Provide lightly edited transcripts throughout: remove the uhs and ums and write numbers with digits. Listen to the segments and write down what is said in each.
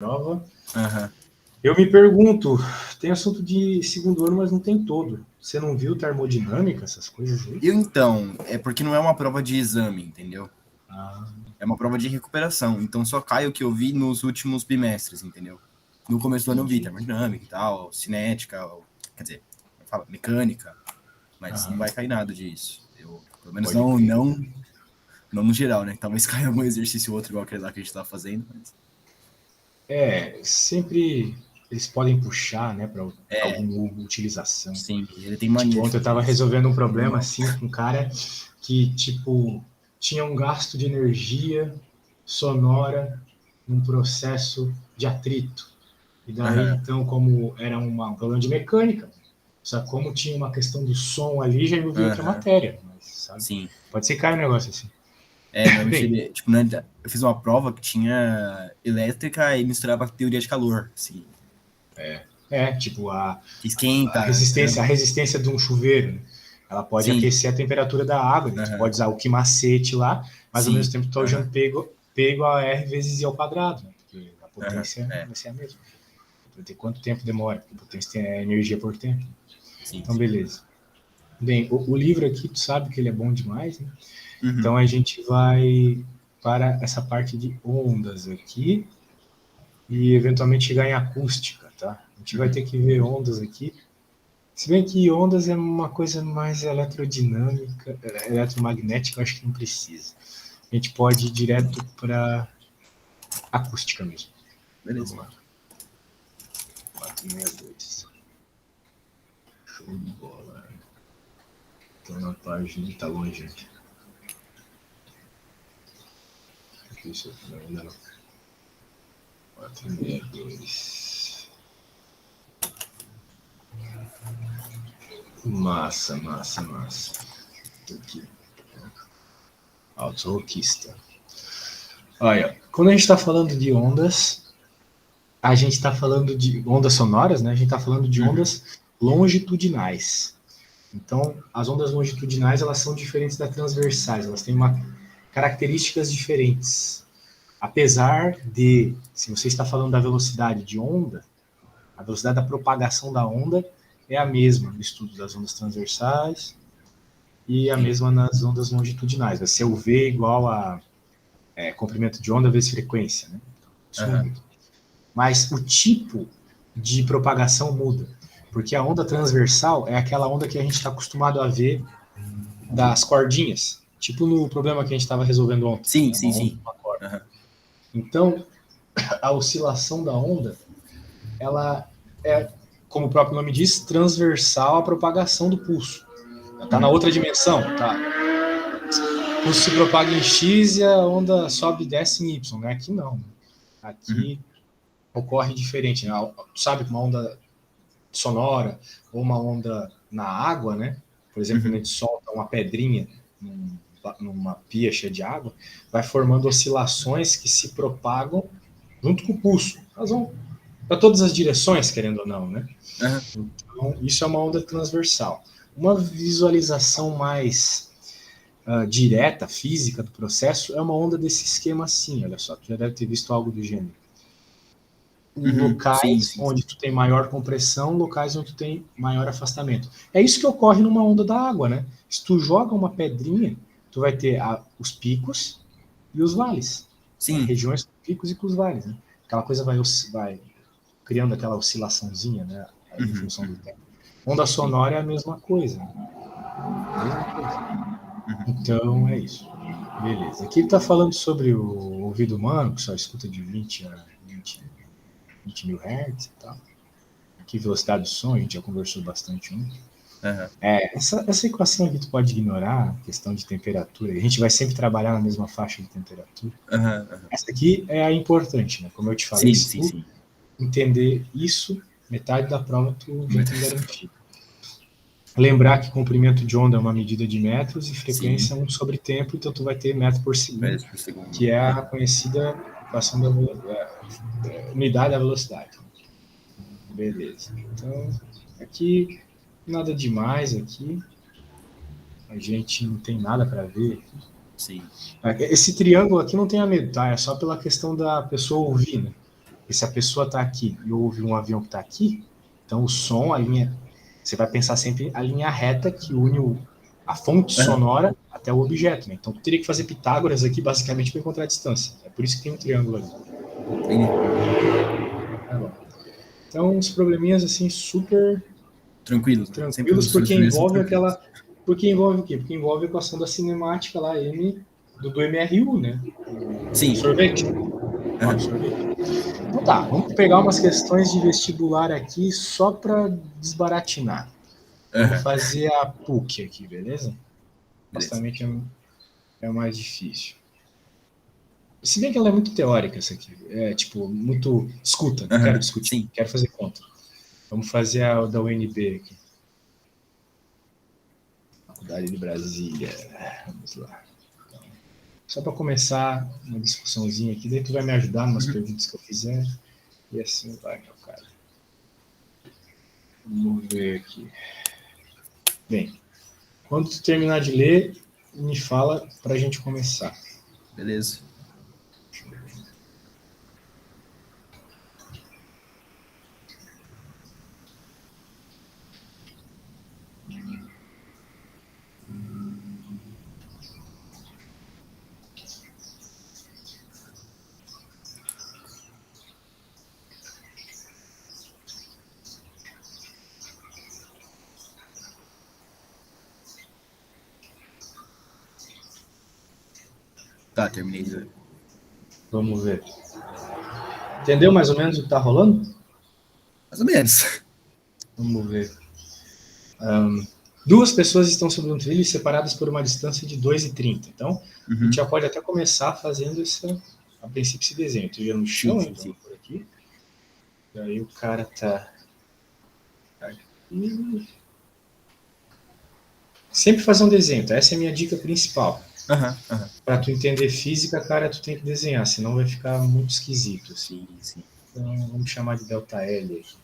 prova. Aham. Eu me pergunto, tem assunto de segundo ano, mas não tem todo. Você não viu termodinâmica, essas coisas aí? Então, é porque não é uma prova de exame, entendeu? Ah, É uma prova de recuperação. Então só cai o que eu vi nos últimos bimestres, entendeu? No começo do ano eu vi entendi. termodinâmica e tal, cinética, quer dizer, fala, mecânica, mas não vai cair nada disso. Pelo menos Pode crer. não no geral, né? Talvez caia algum exercício outro igual aquele lá que a gente tava fazendo, mas... Sempre eles podem puxar, né, para alguma utilização. Sim, ele tem mania Tipo, de ontem eu fazer tava isso. resolvendo um problema assim com um cara que, tipo, tinha um gasto de energia sonora num processo de atrito. E daí, Aham, então, como era um problema de mecânica, só que como tinha uma questão do som ali, já envolvia outra aham, matéria, mas, sabe? sim. Pode ser que caia um negócio assim. Normalmente Bem, ele, tipo, né, eu fiz uma prova que tinha elétrica e misturava teoria de calor, assim, tipo, a, que a esquenta, resistência, a resistência de um chuveiro, né? Ela pode sim, aquecer a temperatura da água, né? Tu aham, pode usar o quimacete lá, mas ao mesmo sim, tempo tu tá aham, usando pego a R vezes I ao quadrado, né? Porque a aham, potência vai ser a mesma. Vai ter quanto tempo demora, porque a potência é energia por tempo. sim, Então, sim. beleza. Bem, o livro aqui, tu sabe que ele é bom demais, né? Uhum, Então a gente vai para essa parte de ondas aqui e eventualmente chegar em acústica, tá? A gente vai uhum. ter que ver ondas aqui. Se bem que ondas é uma coisa mais eletrodinâmica, eletromagnética, eu acho que não precisa. A gente pode ir direto para acústica mesmo. Vamos Beleza. lá. 462. Show de bola. Estou na página, tá longe aqui. Isso ainda não. 462. Massa, massa, massa. Aqui. Autoroquista. Olha, quando a gente está falando de ondas, a gente está falando de ondas sonoras, né? A gente está falando de Uhum, ondas longitudinais. Então, as ondas longitudinais elas são diferentes das transversais, elas têm características diferentes. Apesar de, se você está falando da velocidade de onda, a velocidade da propagação da onda é a mesma no estudo das ondas transversais e a sim. mesma nas ondas longitudinais. Vai ser o V igual a comprimento de onda vezes frequência, né? Isso não Aham, muda. Mas o tipo de propagação muda, porque a onda transversal é aquela onda que a gente está acostumado a ver das cordinhas, tipo no problema que a gente estava resolvendo ontem, sim, né? Uma sim, onda sim. de uma corda. Aham, Então, a oscilação da onda, ela é, como o próprio nome diz, transversal à propagação do pulso. Está na uhum, outra dimensão, tá? O pulso se propaga em X e a onda sobe e desce em Y, né? Aqui não. uhum, Aqui ocorre diferente, né? Sabe, uma onda sonora ou uma onda na água, né? Por exemplo, quando a uhum. gente solta uma pedrinha numa pia cheia de água, vai formando oscilações que se propagam junto com o pulso. Elas vão para todas as direções, querendo ou não, né? Aham, Então, isso é uma onda transversal. Uma visualização mais direta, física do processo, é uma onda desse esquema assim, olha só, tu já deve ter visto algo do gênero. uhum. Sim, Locais sim, sim. onde tu tem maior compressão, locais onde tu tem maior afastamento. É isso que ocorre numa onda da água, né? Se tu joga uma pedrinha, tu vai ter os picos e os vales. Né? Sim. Regiões com picos e com os vales. Né? Aquela coisa vai criando aquela oscilaçãozinha, né? Em Uhum, função do tempo. Onda sim. sonora é a mesma coisa. Né? A mesma coisa. Uhum, Então é isso. Beleza. Aqui ele está falando sobre o ouvido humano, que só escuta de 20 a 20 mil Hz e tal. Aqui, velocidade do som, a gente já conversou bastante ontem. aham, Essa equação aqui tu pode ignorar, a questão de temperatura. A gente vai sempre trabalhar na mesma faixa de temperatura. aham, aham. Essa aqui é a importante, né? Como eu te falei, Sim, se sim, tu sim. entender isso, metade da prova tu já tem garantido. Lembrar que comprimento de onda é uma medida de metros e Sim, frequência é 1/tempo, então tu vai ter metro por segundo, metros por segundo. que é a Aham. conhecida equação da unidade da velocidade. Beleza. Então, aqui nada demais aqui. A gente não tem nada para ver. Sim. Esse triângulo aqui não tem a medo, tá? É só pela questão da pessoa ouvir, né? E se a pessoa está aqui e ouve um avião que está aqui, então o som, a linha, você vai pensar sempre a linha reta que une a fonte sonora até o objeto, né? Então tu teria que fazer Pitágoras aqui basicamente para encontrar a distância. É por isso que tem um triângulo ali. Tá bom. Então os probleminhas assim super tranquilos porque envolve aquela, porque envolve o quê? Porque envolve a equação da cinemática lá, M do MRU, né? Sim. Sorvete. Sorvete. Então tá, vamos pegar umas questões de vestibular aqui só para desbaratinar. Vamos fazer a PUC aqui, beleza? Justamente é mais difícil. Se bem que ela é muito teórica, essa aqui. É, tipo, muito... Escuta, não quero discutir, sim. Quero fazer conta. Vamos fazer a da UNB aqui. Faculdade de Brasília. Vamos lá. Então, só para começar uma discussãozinha aqui, daí tu vai me ajudar nas perguntas que eu fizer. E assim vai, meu cara. Vamos ver aqui. Bem, quando tu terminar de ler, me fala para a gente começar. Beleza. Tá, terminei de ler. Vamos ver. Entendeu mais ou menos o que tá rolando? Mais ou menos. Vamos ver. Duas pessoas estão sobre um trilho separadas por uma distância de 2,30. Então, a gente já pode até começar fazendo essa... A princípio, esse desenho. Tu ia no chão, sim, então, sim. Por aqui. E aí o cara tá aqui. Sempre fazer um desenho, tá? Essa é a minha dica principal. Para tu entender física, cara, tu tem que desenhar, senão vai ficar muito esquisito. Assim. Sim. Então, vamos chamar de ΔL aqui.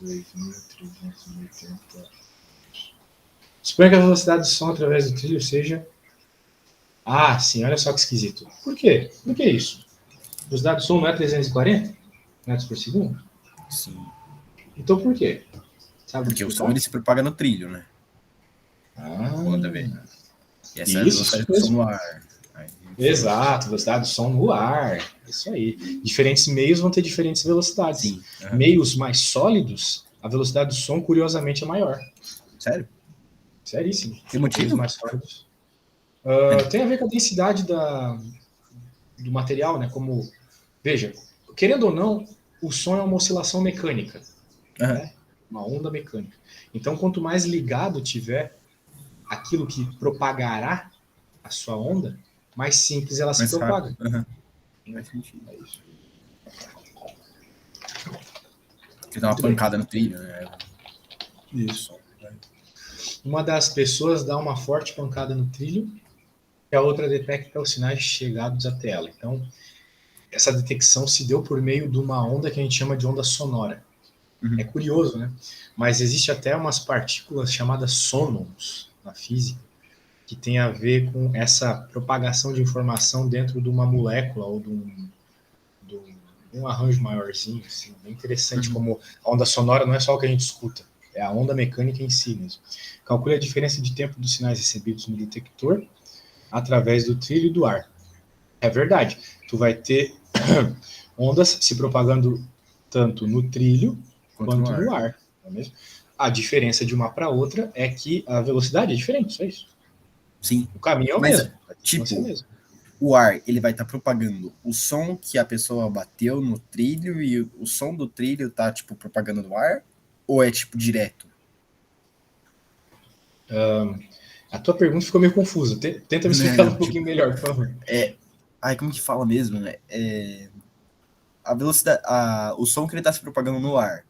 2.380. Suponha que a velocidade do som através do trilho seja... Ah, sim, olha só que esquisito. Por quê? Por que isso? A velocidade do som não é 340 metros por segundo? Sim. Então por quê? Sabe porque o som ele se propaga no trilho, né? Manda ver. E essa isso, é a velocidade do som no ar. Exato, velocidade do som no ar. Isso aí. Diferentes meios vão ter diferentes velocidades. Sim. Meios mais sólidos, a velocidade do som, curiosamente, é maior. Sério? Seríssimo. Tem motivo? Meios mais sólidos. Tem a ver com a densidade do material, né? Como, veja, querendo ou não, o som é uma oscilação mecânica, né? Uma onda mecânica. Então, quanto mais ligado tiver aquilo que propagará a sua onda, mais simples ela se propaga. Faz sentido. É isso. Porque dá uma pancada no trilho, né? Isso. Uma das pessoas dá uma forte pancada no trilho e a outra detecta os sinais chegados até ela. Então, essa detecção se deu por meio de uma onda que a gente chama de onda sonora. É curioso, né? Mas existe até umas partículas chamadas sônons na física que tem a ver com essa propagação de informação dentro de uma molécula ou de um arranjo maiorzinho. Assim. É interessante como a onda sonora não é só o que a gente escuta, é a onda mecânica em si mesmo. Calcule a diferença de tempo dos sinais recebidos no detector através do trilho e do ar. É verdade, tu vai ter ondas se propagando tanto no trilho quanto no ar. Não é mesmo? A diferença de uma para outra é que a velocidade é diferente, só isso. Sim. O caminho é o mesmo. Tipo, o ar, ele vai estar propagando o som que a pessoa bateu no trilho e o som do trilho tá, tipo, propagando no ar? Ou é, tipo, direto? A tua pergunta ficou meio confusa. Tenta me explicar um pouquinho melhor, por favor. Como que fala mesmo, né? A velocidade, o som que ele tá se propagando no ar,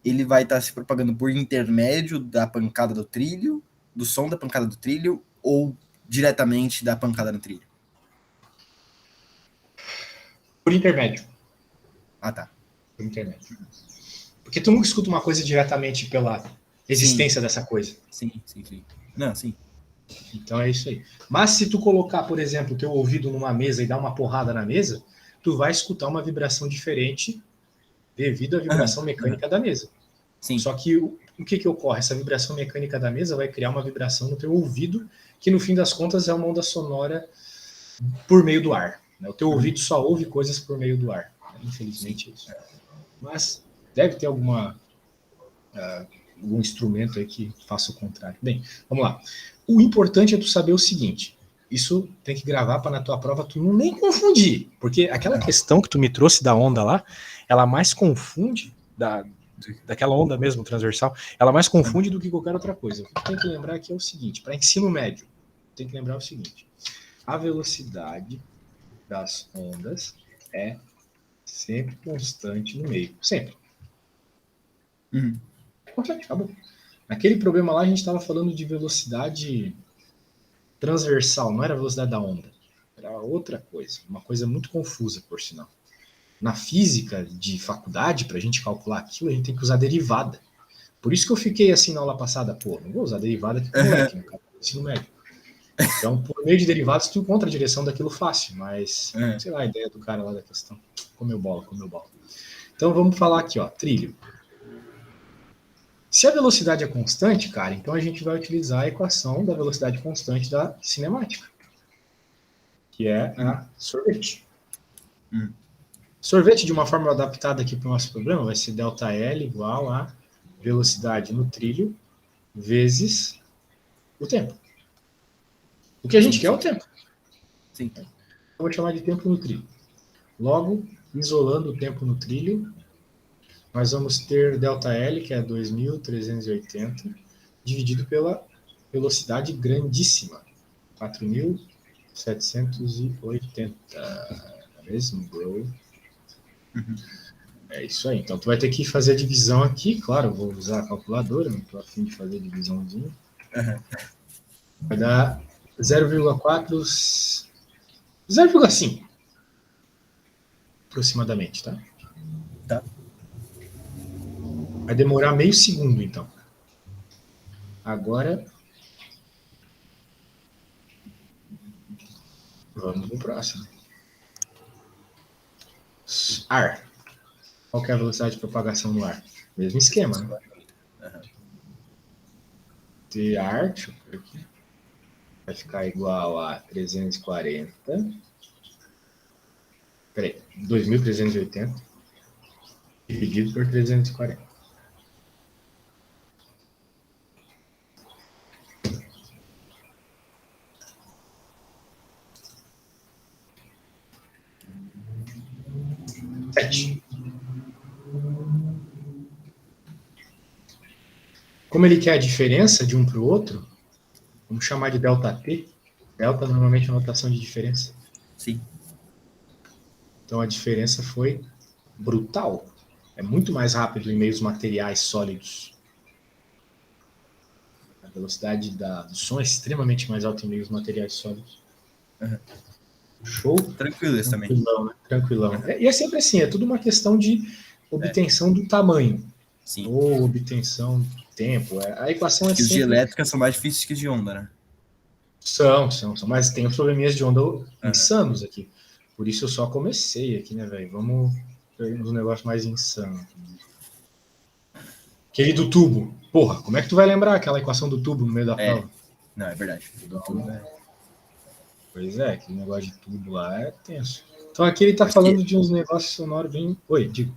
ele vai estar se propagando por intermédio da pancada do trilho, do som da pancada do trilho, ou diretamente da pancada no trilho? Por intermédio. Ah, tá. Por intermédio. Porque tu nunca escuta uma coisa diretamente pela existência dessa coisa. Sim. Não, sim. Então é isso aí. Mas se tu colocar, por exemplo, o teu ouvido numa mesa e dar uma porrada na mesa, tu vai escutar uma vibração diferente devido à vibração mecânica da mesa. Sim. Só que o que ocorre? Essa vibração mecânica da mesa vai criar uma vibração no teu ouvido, que no fim das contas é uma onda sonora por meio do ar. Né? O teu ouvido só ouve coisas por meio do ar. Infelizmente é isso. Mas deve ter algum instrumento aí que faça o contrário. Bem, vamos lá. O importante é tu saber o seguinte, isso tem que gravar para na tua prova tu não nem confundir, porque aquela questão que tu me trouxe da onda lá, ela mais confunde, daquela onda mesmo transversal, ela mais confunde do que qualquer outra coisa. O que tu tem que lembrar aqui é o seguinte, para ensino médio, tem que lembrar o seguinte, a velocidade das ondas é sempre constante no meio, sempre. Acabou. Naquele problema lá a gente estava falando de velocidade transversal, não era a velocidade da onda, era outra coisa, uma coisa muito confusa, por sinal. Na física de faculdade, para a gente calcular aquilo, a gente tem que usar derivada. Por isso que eu fiquei assim na aula passada, não vou usar derivada aqui com moleque, no ensino médio. Então, por meio de derivados, tu encontra a direção daquilo fácil, mas, sei lá, a ideia do cara lá da questão. Comeu bola. Então, vamos falar aqui, ó, trilho. Se a velocidade é constante, cara, então a gente vai utilizar a equação da velocidade constante da cinemática, que é a sorvete. Sorvete, de uma forma adaptada aqui para o nosso problema, vai ser ΔL igual a velocidade no trilho vezes o tempo. O que a gente quer é o tempo. Sim. Eu vou chamar de tempo no trilho. Logo, isolando o tempo no trilho, nós vamos ter ΔL, que é 2.380, dividido pela velocidade grandíssima, 4.780. Mesmo, bro. É isso aí. Então, tu vai ter que fazer a divisão aqui. Claro, eu vou usar a calculadora, não estou a fim de fazer a divisãozinha. Vai dar 0,4... 0,5. Aproximadamente, tá? Tá. Vai demorar meio segundo, então. Agora, vamos pro próximo. Ar. Qual que é a velocidade de propagação no ar? Mesmo esquema, né? De ar, deixa eu ver aqui. Vai ficar igual a 340. Peraí, 2.380 dividido por 340. Como ele quer a diferença de um para o outro, vamos chamar de ΔT. Delta normalmente é uma notação de diferença. Sim. Então a diferença foi brutal. É muito mais rápido em meios materiais sólidos. A velocidade do som é extremamente mais alta em meios materiais sólidos. Show? Tranquilo isso também. Né? Tranquilão. E é sempre assim, é tudo uma questão de obtenção do tamanho. Sim. Ou obtenção do tempo. A equação é sempre... Os de elétrica são mais difíceis que os de onda, né? São. Mas tem os probleminhas de onda insanos aqui. Por isso eu só comecei aqui, né, velho? Vamos ver uns negócios mais insanos. Aquele do tubo. Porra, como é que tu vai lembrar aquela equação do tubo no meio da prova? Não, é verdade. Do tubo Pois é, aquele negócio de tubo lá é tenso. Então aqui ele tá falando de uns negócios sonoros bem... Oi, digo.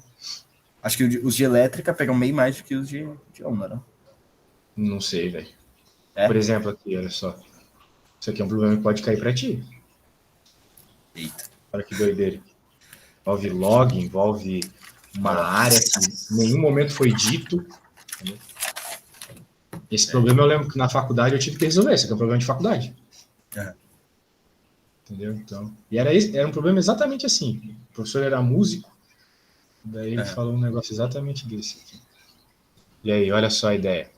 Acho que os de elétrica pegam bem mais do que os de onda, não? Não sei, velho. Por exemplo, aqui, olha só. Isso aqui é um problema que pode cair pra ti. Eita. Olha que doideira. Envolve log, envolve uma área que em nenhum momento foi dito. Entendeu? Esse problema eu lembro que na faculdade eu tive que resolver. Esse aqui é um problema de faculdade. Entendeu? Então, e era um problema exatamente assim. O professor era músico, daí ele falou um negócio exatamente desse aqui. E aí, olha só a ideia.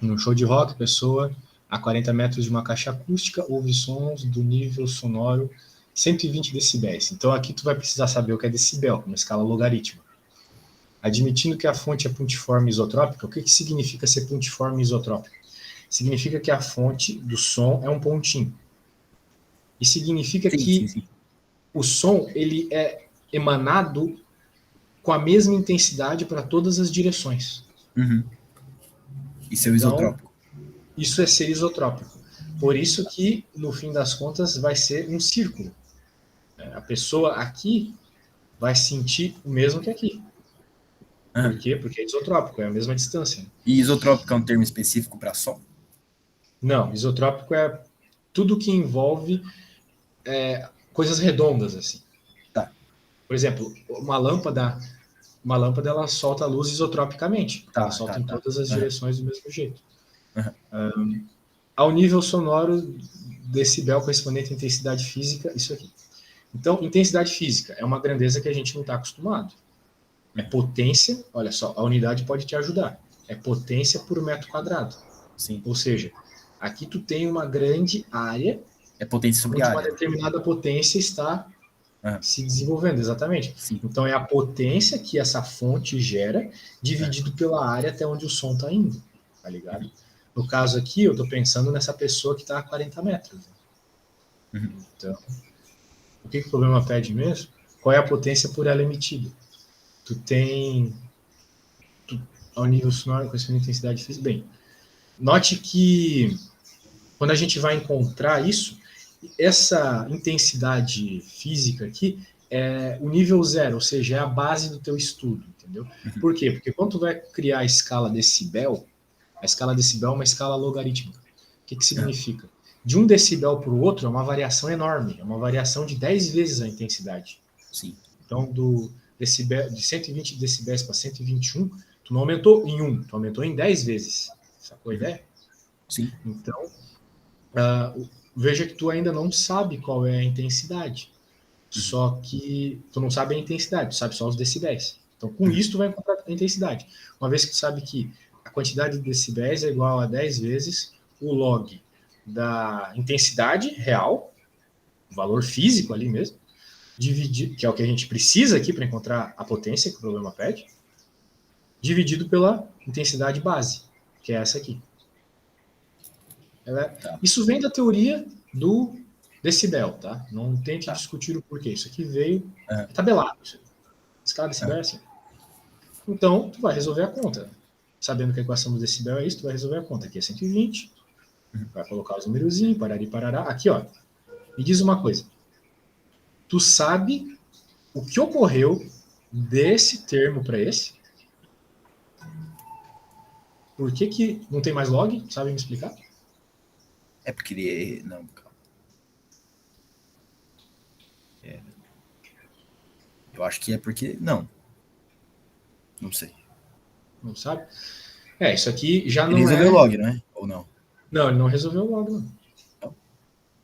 Num show de rock, pessoa a 40 metros de uma caixa acústica ouve sons do nível sonoro 120 decibéis. Então aqui tu vai precisar saber o que é decibel, uma escala logarítmica. Admitindo que a fonte é pontiforme isotrópica, o que significa ser pontiforme isotrópica? Significa que a fonte do som é um pontinho. E significa que o som ele é emanado com a mesma intensidade para todas as direções. Uhum. Isso é o Então, isotrópico. isso é ser isotrópico. Por isso que, no fim das contas, vai ser um círculo. A pessoa aqui vai sentir o mesmo que aqui. Por quê? Porque é isotrópico, é a mesma distância. E isotrópico é um termo específico para som? Não, isotrópico é tudo que envolve coisas redondas, assim. Tá. Por exemplo, uma lâmpada ela solta luz isotropicamente. Ela solta em todas as direções do mesmo jeito. Ao nível sonoro, decibel correspondente à intensidade física, isso aqui. Então, intensidade física é uma grandeza que a gente não está acostumado. É potência, olha só, a unidade pode te ajudar. É potência por metro quadrado. Sim. Ou seja, aqui tu tem uma grande área. É potência sobre onde área. uma determinada potência está se desenvolvendo, exatamente. Sim. Então é a potência que essa fonte gera dividido pela área até onde o som está indo, tá ligado? No caso aqui, eu estou pensando nessa pessoa que está a 40 metros. Então, o que o problema pede mesmo? Qual é a potência por ela emitida? Tu tem ao nível sonoro com essa intensidade física. Bem, note que quando a gente vai encontrar isso, essa intensidade física aqui é o nível zero, ou seja, é a base do teu estudo, entendeu? Por quê? Porque quando tu vai criar a escala decibel é uma escala logarítmica. O que significa? De 1 decibel para o outro é uma variação enorme, é uma variação de 10 vezes a intensidade. Sim. Então, de 120 decibéis para 121, tu não aumentou em 1, tu aumentou em 10 vezes. Sacou a ideia? Sim. Então, veja que tu ainda não sabe qual é a intensidade. Só que tu não sabe a intensidade, tu sabe só os decibéis. Então, com isso, tu vai encontrar a intensidade. Uma vez que tu sabe que a quantidade de decibéis é igual a 10 vezes o log da intensidade real, o valor físico ali mesmo, dividido, que é o que a gente precisa aqui para encontrar a potência que o problema pede, dividido pela intensidade base, que é essa aqui. Isso vem da teoria do decibel, tá? Não tente discutir o porquê. Isso aqui veio tabelado. Escala decibel é assim. Então, tu vai resolver a conta. Sabendo que a equação do decibel é isso, tu vai resolver a conta. Aqui é 120. Vai colocar os numerozinhos, parari, parará. Aqui, ó. Me diz uma coisa. Tu sabe o que ocorreu desse termo para esse? Por que não tem mais log? Sabe me explicar? É porque ele... Não, calma. Eu acho que é porque... Não sei. Não sabe? Isso aqui já ele não resolveu o log, não é? Ou não? Não, ele não resolveu o log, não.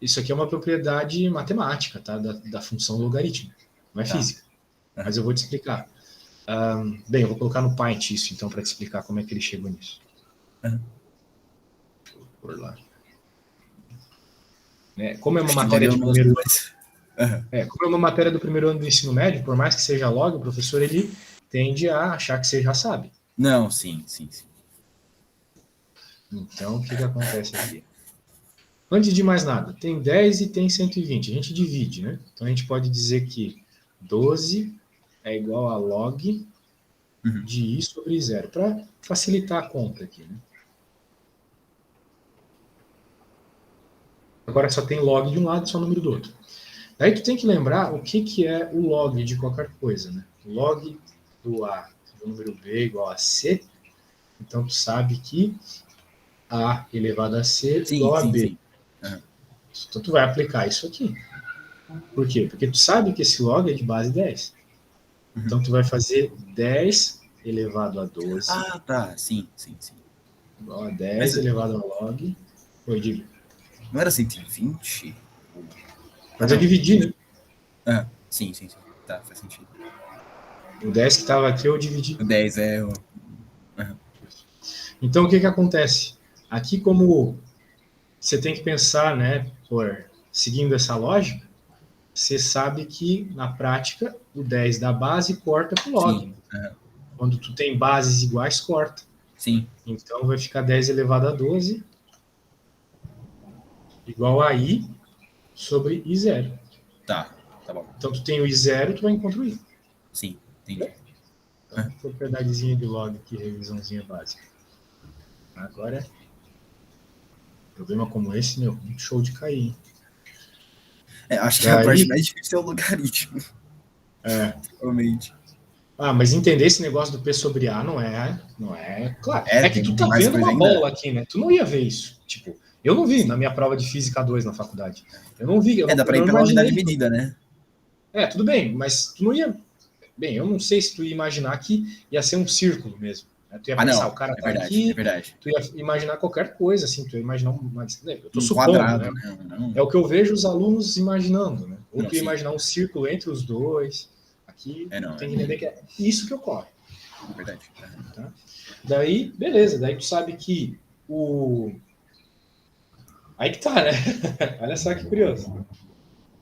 Isso aqui é uma propriedade matemática, tá? Da função logarítmica. Não é física. Mas eu vou te explicar. Bem, eu vou colocar no Paint isso, então, para te explicar como é que ele chegou nisso. Por lá. Como é uma matéria de primeiro ano, como é uma matéria do primeiro ano do ensino médio, por mais que seja log, o professor ele tende a achar que você já sabe. Não, sim. Então, o que acontece aqui? Antes de mais nada, tem 10 e tem 120. A gente divide, né? Então, a gente pode dizer que 12 é igual a log de I sobre 0, para facilitar a conta aqui, né? Agora só tem log de um lado e só número do outro. Daí tu tem que lembrar o que é o log de qualquer coisa, né? O log do A do número B igual a C. Então tu sabe que A elevado a C igual a B. Então tu vai aplicar isso aqui. Por quê? Porque tu sabe que esse log é de base 10. Então tu vai fazer 10 elevado a 12. Ah, tá. Sim. Igual a 10 elevado a log. Oi, diga. Não era 120? Mas eu dividi, né? Sim. Tá, faz sentido. O 10 que estava aqui eu dividi. O 10 é o... Então o que acontece? Aqui, como você tem que pensar, né, seguindo essa lógica, você sabe que, na prática, o 10 da base corta pro log. Quando tu tem bases iguais, corta. Sim. Então vai ficar 10 elevado a 12 igual a I sobre I0. Tá. Tá bom. Então, tu tem o I0, tu vai encontrar o I. Sim, entendi. Então, propriedadezinha de log aqui, revisãozinha básica. Agora, problema como esse, meu, muito show de cair, hein? Acho que a parte mais difícil é o logaritmo. Provavelmente. Mas entender esse negócio do P sobre A não é, claro. É que tu tá mais vendo coisa uma ainda. bola aqui, né? Tu não ia ver isso. Tipo, eu não vi na minha prova de Física 2 na faculdade. Eu não vi. Dá pra ir pela unidade de medida, né? Tudo bem, mas tu não ia... Bem, eu não sei se tu ia imaginar que ia ser um círculo mesmo. Tu ia pensar, não. o cara tá verdade, aqui, é verdade. tu ia imaginar qualquer coisa, assim, tu ia imaginar uma... Eu tô Um supondo, quadrado, né? Não. É o que eu vejo os alunos imaginando, né? Ou Não, tu ia sim. imaginar um círculo entre os dois. Aqui tem que entender que é isso que ocorre. É verdade. Tá? Daí, beleza. Daí tu sabe que o... Aí que tá, né? Olha só que curioso.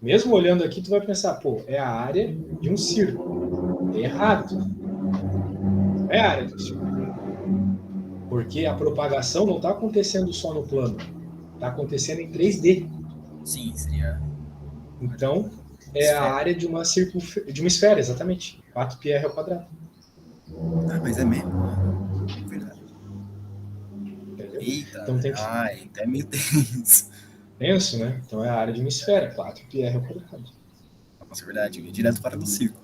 Mesmo olhando aqui, tu vai pensar, pô, é a área de um círculo. Errado. É a área do círculo. Porque a propagação não está acontecendo só no plano. Está acontecendo em 3D. Sim, seria... Então, é a área de uma esfera, exatamente. 4πr ao quadrado. Mas é mesmo. Verdade. Entendeu? Eita, então tem que... então é meio tenso. Tenso, né? Então é a área de uma esfera, 4πr ao quadrado. Nossa, é verdade, eu ia direto para do círculo.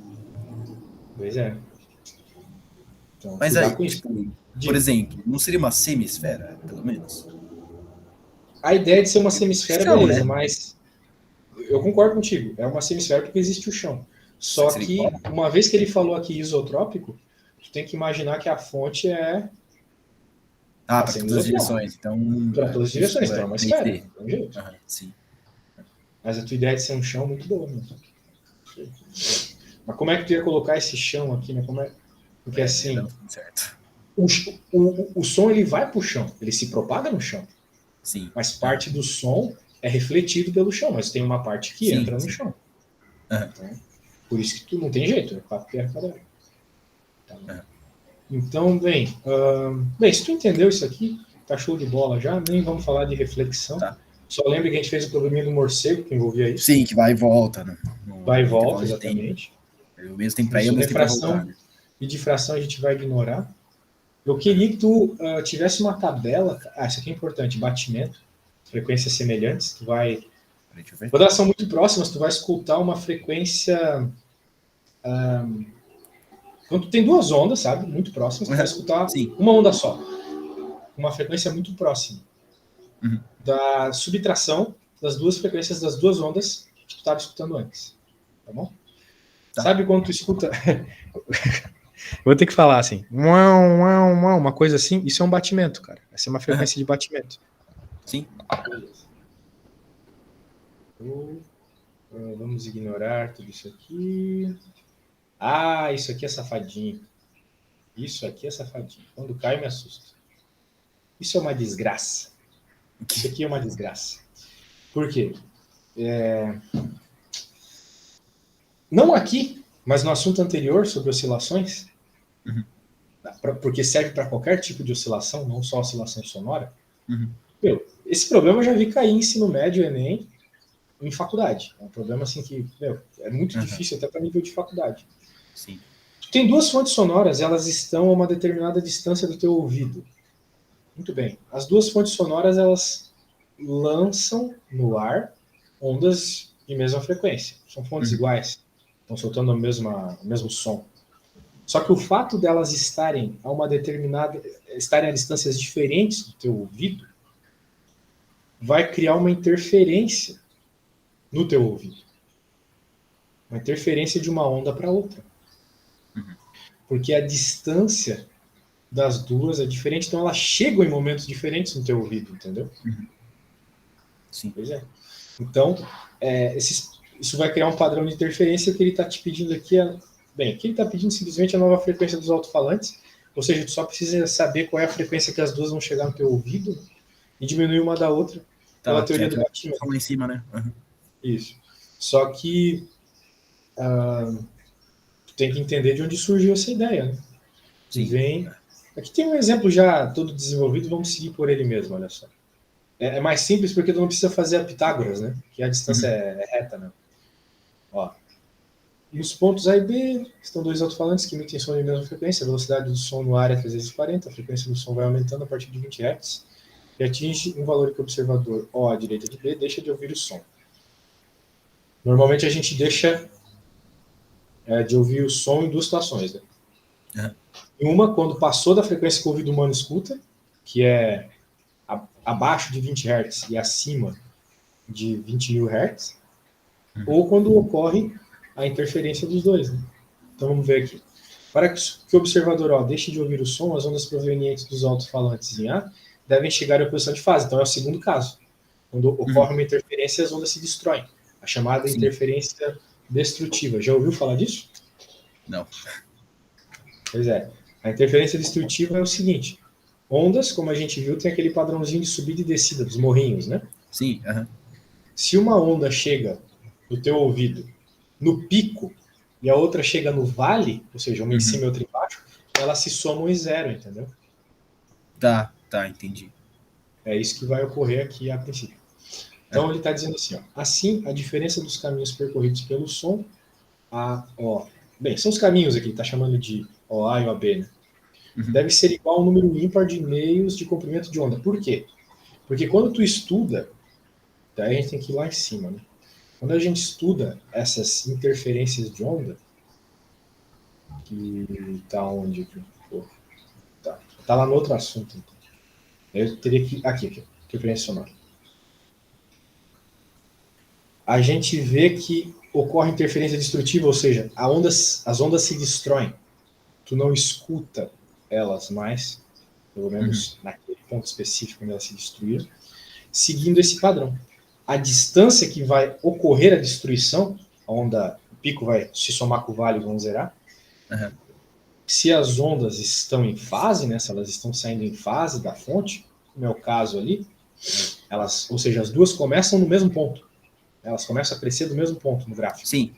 Pois é. Então, mas aí, com isso. tipo, por exemplo, não seria uma semisfera, pelo menos? A ideia de ser uma semisfera, chão, beleza, né? Mas eu concordo contigo. É uma semisfera porque existe o chão. Só que, uma vez que ele falou aqui isotrópico, tu tem que imaginar que a fonte é... para todas as direções. Então, para todas as direções, então é uma esfera. Sim. Mas a tua ideia de ser um chão é muito boa, né? Mas como é que tu ia colocar esse chão aqui, né? Porque assim, certo. O som ele vai para o chão, ele se propaga no chão. Sim. Mas parte do som é refletido pelo chão, mas tem uma parte que entra no chão. Então, por isso que tu não tem jeito, é 4πr quadrado. Então, bem, se tu entendeu isso aqui, tá show de bola já, nem vamos falar de reflexão. Tá. Só lembra que a gente fez o probleminha do morcego, que envolvia isso. Sim, que vai e volta, né? Vai e volta, exatamente. O mesmo tempo para ir, o mesmo tempo para voltar. Né? E de fração a gente vai ignorar. Eu queria que tu tivesse uma tabela. Isso aqui é importante: batimento, frequências semelhantes. Tu vai. Quando elas são muito próximas, tu vai escutar uma frequência. Quando tu tem duas ondas, sabe? Muito próximas, tu vai escutar uma onda só. Uma frequência muito próxima. Da subtração das duas frequências das duas ondas que tu estava escutando antes. Tá bom? Tá. Sabe quando tu escuta. Vou ter que falar assim, uma coisa assim, isso é um batimento, cara. Essa é uma frequência de batimento. Sim. Vamos ignorar tudo isso aqui. Isso aqui é safadinho. Isso aqui é safadinho. Quando cai, me assusta. Isso é uma desgraça. Isso aqui é uma desgraça. Por quê? Não aqui, mas no assunto anterior sobre oscilações, porque serve para qualquer tipo de oscilação, não só oscilação sonora. Esse problema eu já vi cair em ensino médio, Enem, em faculdade. É um problema assim que é muito difícil até para nível de faculdade. Sim. Tem duas fontes sonoras, elas estão a uma determinada distância do teu ouvido. Muito bem. As duas fontes sonoras, elas lançam no ar ondas de mesma frequência. São fontes iguais. Estão soltando o mesmo som. Só que o fato delas estarem a distâncias diferentes do teu ouvido vai criar uma interferência no teu ouvido. Uma interferência de uma onda para outra. Porque a distância das duas é diferente, então elas chegam em momentos diferentes no teu ouvido, entendeu? Sim. Pois é. Então, isso vai criar um padrão de interferência que ele está te pedindo aqui. Aqui ele está pedindo simplesmente a nova frequência dos alto-falantes, ou seja, tu só precisa saber qual é a frequência que as duas vão chegar no teu ouvido e diminuir uma da outra pela teoria do batimento. Lá em cima, né? Isso. Só que tu tem que entender de onde surgiu essa ideia, né? Sim. Aqui tem um exemplo já todo desenvolvido, vamos seguir por ele mesmo, olha só. Mais simples porque tu não precisa fazer a Pitágoras, né? Que a distância é reta, né? Ó, Nos pontos A e B, estão dois alto-falantes que emitem som de mesma frequência. A velocidade do som no ar é 340, a frequência do som vai aumentando a partir de 20 Hz e atinge um valor que o observador O à direita de B deixa de ouvir o som. Normalmente a gente deixa de ouvir o som em duas situações. Né? Uhum. Em uma, quando passou da frequência que o ouvido humano escuta, que é abaixo de 20 Hz e acima de 20.000 Hz, ou quando ocorre a interferência dos dois. Né? Então vamos ver aqui. Para que o observador deixe de ouvir o som, as ondas provenientes dos alto-falantes em A devem chegar à oposição de fase. Então é o segundo caso. Quando ocorre uma interferência, as ondas se destroem. A chamada interferência destrutiva. Já ouviu falar disso? Não. Pois é. A interferência destrutiva é o seguinte. Ondas, como a gente viu, tem aquele padrãozinho de subida e descida dos morrinhos, né? Sim. Se uma onda chega no teu ouvido no pico e a outra chega no vale, ou seja, uma em cima e outra embaixo, elas se somam em zero, entendeu? Tá, entendi. É isso que vai ocorrer aqui a princípio. Então ele está dizendo assim, ó, assim a diferença dos caminhos percorridos pelo som, bem, são os caminhos aqui, ele está chamando de OA e OB, né? Deve ser igual ao número ímpar de meios de comprimento de onda. Por quê? Porque quando tu estuda, daí a gente tem que ir lá em cima, né? Quando a gente estuda essas interferências de onda, que tá onde aqui? Tá lá no outro assunto. Então. Eu teria que aqui, interferência sonora. A gente vê que ocorre interferência destrutiva, ou seja, as ondas se destroem. Tu não escuta elas mais, pelo menos naquele ponto específico onde elas se destruíram, seguindo esse padrão. A distância que vai ocorrer a destruição, a onda, o pico vai se somar com o vale e vão zerar. Se as ondas estão em fase, né, se elas estão saindo em fase da fonte, como é o caso ali, ou seja, as duas começam no mesmo ponto. Elas começam a crescer do mesmo ponto no gráfico. Sim.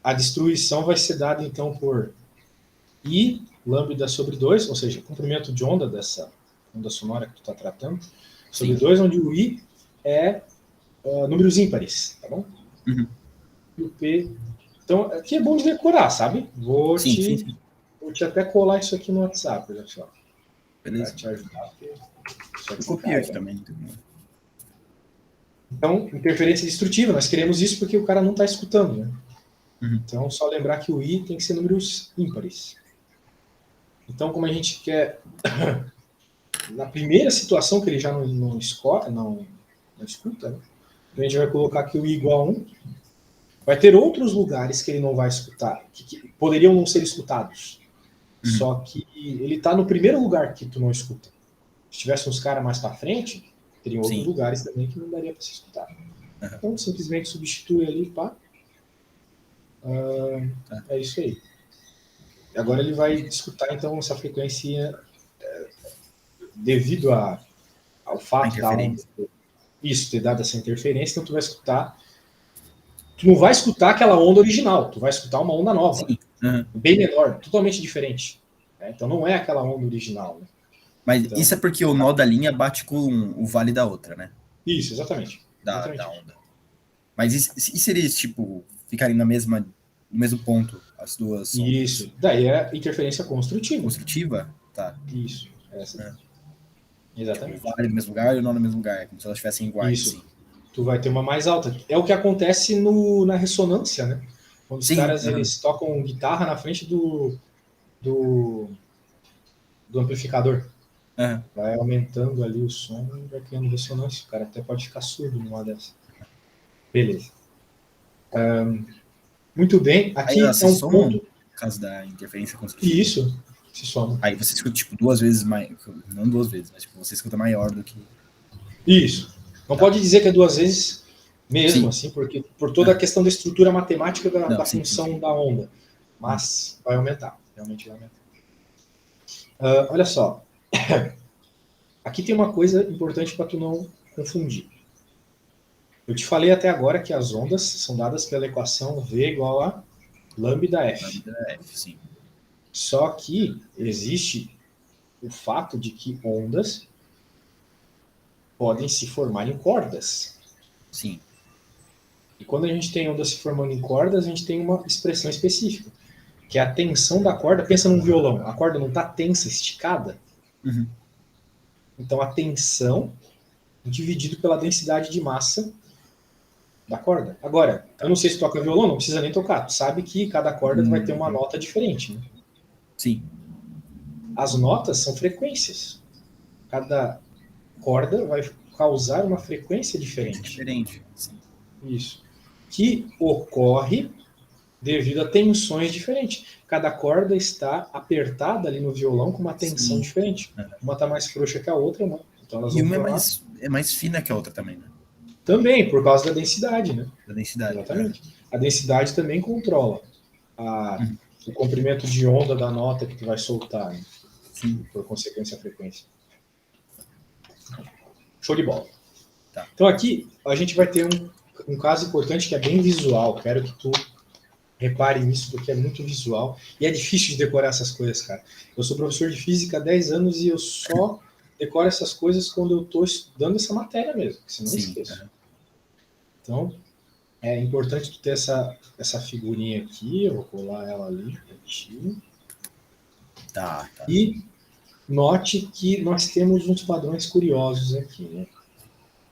A destruição vai ser dada, então, por I lambda sobre 2, ou seja, comprimento de onda dessa onda sonora que tu está tratando, sobre 2, onde o I é números ímpares, tá bom? E o P... Então, aqui é bom de decorar, sabe? Vou te até colar isso aqui no WhatsApp, olha só. Beleza. Para te ajudar. Eu copio aqui também. Então, interferência destrutiva, nós queremos isso porque o cara não está escutando, né? Então, só lembrar que o I tem que ser números ímpares. Então, como a gente quer... Na primeira situação que ele já não escuta, né? A gente vai colocar aqui o I igual a 1. Vai ter outros lugares que ele não vai escutar, que poderiam não ser escutados. Só que ele está no primeiro lugar que tu não escuta. Se tivesse uns caras mais para frente, teriam outros lugares também que não daria para se escutar. Então, simplesmente substitui ali, pá. É isso aí. Agora ele vai escutar, então, essa frequência devido ao fato da onda ter dado essa interferência, então tu vai escutar. Tu não vai escutar aquela onda original, tu vai escutar uma onda nova, bem menor, totalmente diferente. Né? Então não é aquela onda original. Né? Mas então, isso é porque o nó da linha bate com o vale da outra, né? Isso, exatamente. Da onda. Mas e se eles, tipo, ficarem no mesmo ponto, as duas ondas? Isso. Daí é interferência construtiva. Construtiva? Tá. Isso. Essa. Exatamente. O vale no mesmo lugar e o nó no mesmo lugar, como se elas estivessem iguais. Isso. Assim. Tu vai ter uma mais alta. É o que acontece na ressonância, né? Quando os caras eles tocam guitarra na frente do amplificador. Vai aumentando ali o som e vai criando ressonância. O cara até pode ficar surdo numa dessas. Beleza. Muito bem. Aqui é um ponto... Por causa da interferência construtiva. Isso. Se soma. Aí você escuta, tipo, 2 vezes mais... Não 2 vezes, mas tipo, você escuta maior do que... Isso. Não pode dizer que é 2 vezes mesmo, assim, porque por toda a questão da estrutura matemática da função da onda. Mas vai aumentar. Realmente vai aumentar. Olha só. Aqui tem uma coisa importante para tu não confundir. Eu te falei até agora que as ondas são dadas pela equação V igual a lambda F. Lambda F, sim. Só que existe o fato de que ondas podem se formar em cordas. Sim. E quando a gente tem onda se formando em cordas, a gente tem uma expressão específica, que é a tensão da corda. Pensa num violão, a corda não está tensa, esticada? Uhum. Então a tensão dividido pela densidade de massa da corda. Agora, eu não sei se toca violão, não precisa nem tocar. Tu sabe que cada corda vai ter uma nota diferente, né? Sim. As notas são frequências. Cada corda vai causar uma frequência diferente. Diferente. Sim. Isso. Que ocorre devido a tensões diferentes. Cada corda está apertada ali no violão com uma tensão diferente. Uma está mais frouxa que a outra, né? Então elas E vão uma formar... é mais fina que a outra também, né? Também, por causa da densidade, né? Da densidade. Exatamente. A densidade também controla o comprimento de onda da nota que tu vai soltar, né? Sim. Por consequência, a frequência. Show de bola. Tá. Então aqui a gente vai ter um caso importante que é bem visual. Quero que tu repare nisso, porque é muito visual. E é difícil de decorar essas coisas, cara. Eu sou professor de física há 10 anos e eu só decoro essas coisas quando eu estou estudando essa matéria mesmo, senão eu esqueço. Então, é importante tu ter essa figurinha aqui. Eu vou colar ela ali. Tá. E note que nós temos uns padrões curiosos aqui, né?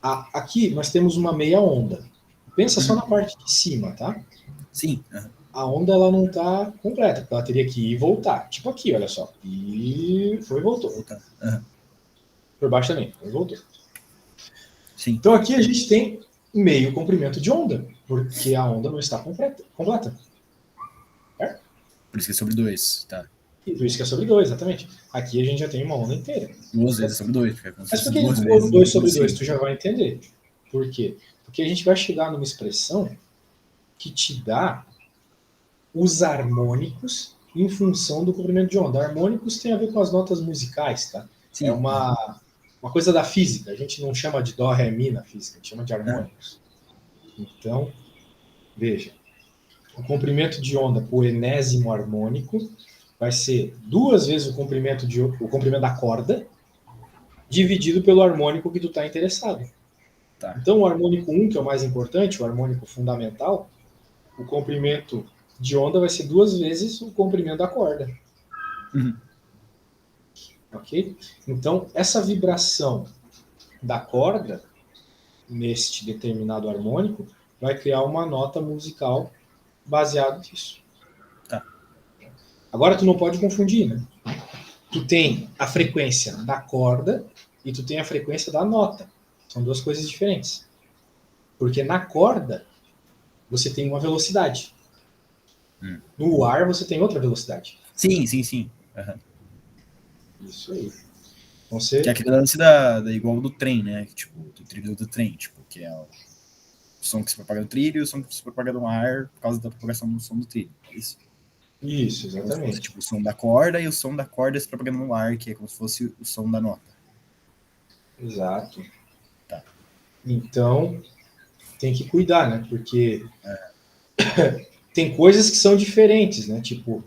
Aqui nós temos uma meia onda. Pensa só na parte de cima, tá? Sim. A onda ela não está completa, porque ela teria que ir e voltar. Tipo aqui, olha só. E foi e voltou. Por baixo também, foi e voltou. Sim. Então aqui a gente tem meio comprimento de onda, porque a onda não está completa. Certo? Por isso que é sobre 2, tá? E por isso que é sobre 2, exatamente. Aqui a gente já tem uma onda inteira. 2 vezes sobre 2. Mas por que ele ficou 2 sobre 2? Tu já vai entender. Por quê? Porque a gente vai chegar numa expressão que te dá os harmônicos em função do comprimento de onda. Harmônicos tem a ver com as notas musicais, tá? Sim. É uma coisa da física. A gente não chama de dó, ré, mi na física, a gente chama de harmônicos. Então, veja, o comprimento de onda por enésimo harmônico vai ser 2 vezes o comprimento da corda dividido pelo harmônico que tu está interessado. Tá. Então, o harmônico 1, que é o mais importante, o harmônico fundamental, o comprimento de onda vai ser 2 vezes o comprimento da corda. Ok? Então, essa vibração da corda, neste determinado harmônico, vai criar uma nota musical baseada nisso. Tá. Agora, tu não pode confundir, né? Tu tem a frequência da corda e tu tem a frequência da nota. São 2 coisas diferentes. Porque na corda, você tem uma velocidade. No ar, você tem outra velocidade. Sim. Isso aí. Então, que é aquele lance igual do trem, né? Tipo, do trilho do trem. Tipo, que é o som que se propaga no trilho e o som que se propaga no ar por causa da propagação do som do trilho. É isso? Isso, exatamente. Como se fosse, tipo, o som da corda e o som da corda se propagando no ar, que é como se fosse o som da nota. Exato. Tá. Então, tem que cuidar, né? Porque tem coisas que são diferentes, né? Tipo,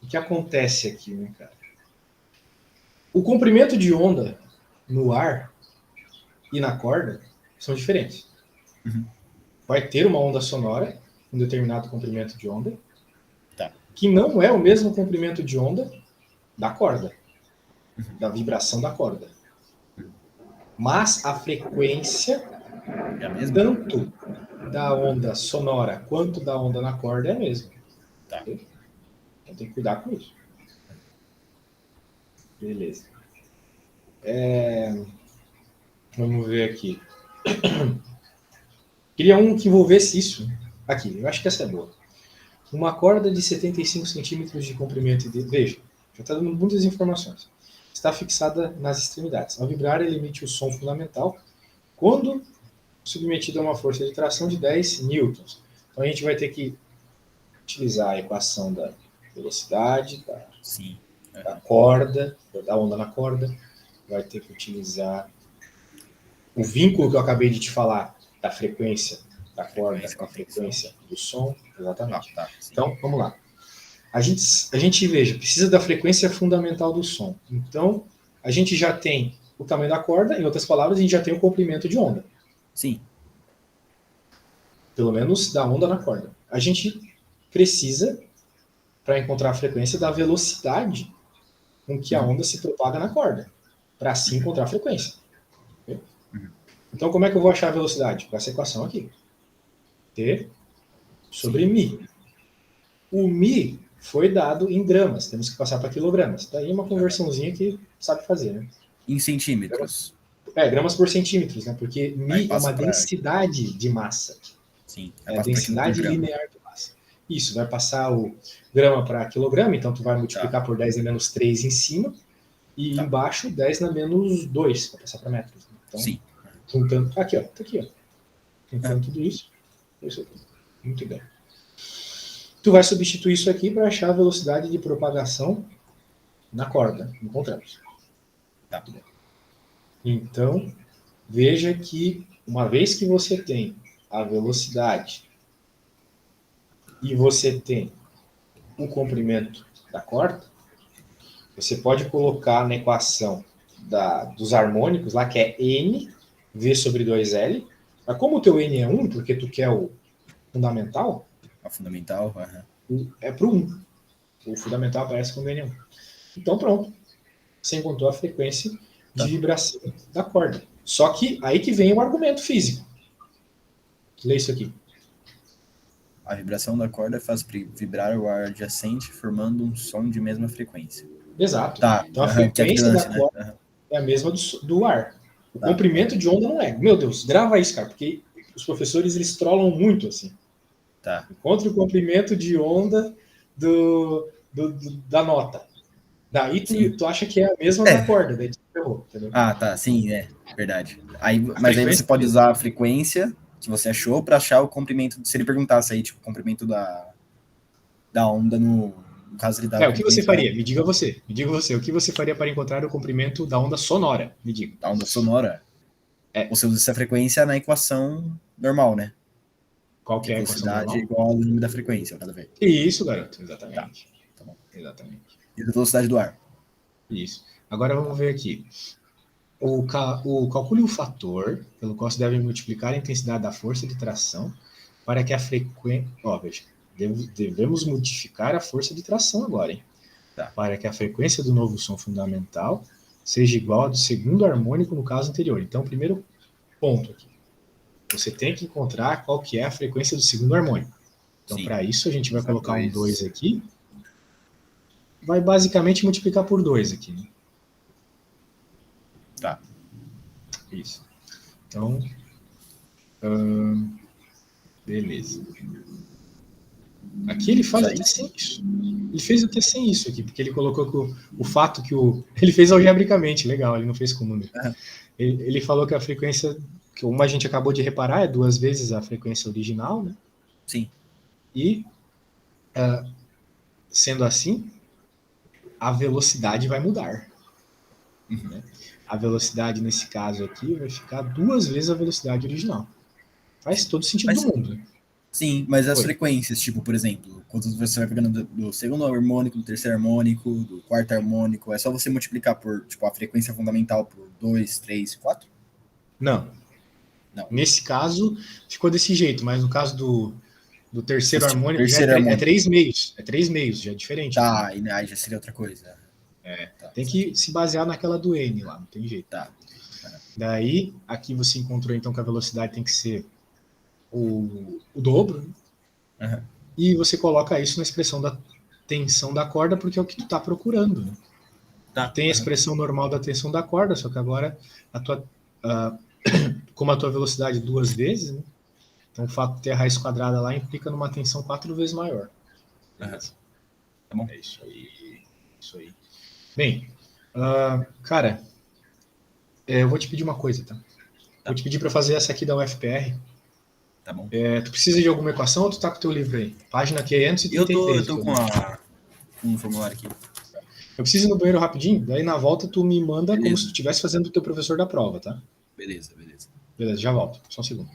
o que acontece aqui, né, cara? O comprimento de onda no ar e na corda são diferentes. Vai ter uma onda sonora, um determinado comprimento de onda, que não é o mesmo comprimento de onda da corda, da vibração da corda. Mas a frequência, tanto da onda sonora quanto da onda na corda, é a mesma. Tá. Então tem que cuidar com isso. Beleza. Vamos ver aqui. Queria um que envolvesse isso. Aqui, eu acho que essa é boa. Uma corda de 75 centímetros de comprimento. Veja, já está dando muitas informações. Está fixada nas extremidades. Ao vibrar, ele emite o som fundamental quando submetido a uma força de tração de 10 newtons. Então a gente vai ter que utilizar a equação da velocidade, da corda, da onda na corda. Vai ter que utilizar o vínculo que eu acabei de te falar da frequência da corda com a frequência do som. Exatamente. Então, vamos lá. A gente, veja, precisa da frequência fundamental do som. Então, a gente já tem o tamanho da corda, em outras palavras, a gente já tem o comprimento de onda. Sim. pelo menos da onda na corda. A gente precisa, para encontrar a frequência, da velocidade com que a onda se propaga na corda, para assim encontrar a frequência. Okay? Então, como é que eu vou achar a velocidade? Com essa equação aqui. T sobre mi. O mi foi dado em gramas, temos que passar para quilogramas. Daí uma conversãozinha que sabe fazer, né? Em centímetros. Gramas por centímetros, né? Porque Aí mi é passa uma para. densidade de massa. Sim, aí É a passa para quilo por densidade grama. linear de massa. Isso, vai passar o grama para quilograma, então tu vai multiplicar por 10 na menos 3 em cima, e embaixo 10 na menos 2, para passar para metros. Então, sim. juntando. Aqui, ó. Tá aqui, ó. Juntando tudo isso. Isso aqui. Muito bem. Tu vai substituir isso aqui para achar a velocidade de propagação na corda. Encontramos. Tá. Então, veja que uma vez que você tem a velocidade e você tem o comprimento da corda, você pode colocar na equação dos harmônicos lá, que é N V sobre 2L. Mas como o teu N é 1, porque tu quer o fundamental, A fundamental. é para o 1. O fundamental aparece como N é 1. Então pronto. Você encontrou a frequência de vibração da corda. Só que aí que vem o argumento físico. Lê isso aqui. A vibração da corda faz vibrar o ar adjacente, formando um som de mesma frequência. Exato. Tá. Então a Que é aquele frequência lance, da corda né? é a mesma do ar. O comprimento de onda não é. Meu Deus, grava isso, cara, porque os professores eles trollam muito assim. Tá. Encontre o comprimento de onda da nota. Daí tu acha que é a mesma da corda, daí tu ferrou, entendeu? Ah, tá, sim, verdade. Mas aí você frequência pode usar a frequência que você achou para achar o comprimento, se ele perguntasse aí, tipo, o comprimento da onda no caso ele dá o que você faria? Me diga você, o que você faria para encontrar o comprimento da onda sonora? Me diga. Da onda sonora? Você usa essa frequência na equação normal, né? Qual que é a equação Velocidade normal? é igual ao número da frequência, cada vez. Isso, garoto, exatamente. Tá bom. Exatamente. E a velocidade do ar? Isso. Agora vamos ver aqui. Calcule o fator pelo qual se deve multiplicar a intensidade da força de tração para que a frequência... veja, devemos modificar a força de tração agora, hein? Tá. Para que a frequência do novo som fundamental seja igual ao do segundo harmônico no caso anterior. Então, primeiro ponto aqui. Você tem que encontrar qual que é a frequência do segundo harmônico. Então, para isso, a gente vai colocar um 2 aqui. Vai basicamente multiplicar por 2 aqui, né? Tá. Isso. Então, beleza. Aqui ele faz até sem isso. Ele fez até sem isso aqui, porque ele colocou que o fato que ele fez algebricamente, legal, ele não fez com número. Ele falou que a frequência, que como a gente acabou de reparar, é 2 vezes a frequência original, né? Sim. E, sendo assim, a velocidade vai mudar. Né? A velocidade, nesse caso aqui, vai ficar 2 vezes a velocidade original. Faz todo sentido do mundo. Né? Sim, mas as frequências, tipo, por exemplo, quando você vai pegando do segundo harmônico, do terceiro harmônico, do quarto harmônico, é só você multiplicar por, tipo, a frequência fundamental por 2, 3, 4? Não. Nesse caso, ficou desse jeito, mas no caso do terceiro harmônico, é 3 meios. É 3 meios, já é diferente. Tá, e aí já seria outra coisa. Tem que se basear naquela do N lá, não tem jeito. Tá. Daí, aqui você encontrou então que a velocidade tem que ser o dobro, né? E você coloca isso na expressão da tensão da corda, porque é o que tu está procurando. Né? Tem a expressão normal da tensão da corda, só que agora como a tua velocidade 2 vezes, né? Então o fato de ter a raiz quadrada lá implica numa tensão 4 vezes maior. Tá bom. É isso aí. Isso aí. Bem, cara, eu vou te pedir uma coisa, tá? Vou te pedir para fazer essa aqui da UFPR. Tá bom. Tu precisa de alguma equação ou tu tá com o teu livro aí? Página 533. Eu tô com um formulário aqui. Eu preciso ir no banheiro rapidinho, daí na volta tu me manda como se tu estivesse fazendo o teu professor da prova, tá? Beleza. Beleza, já volto. Só um segundo.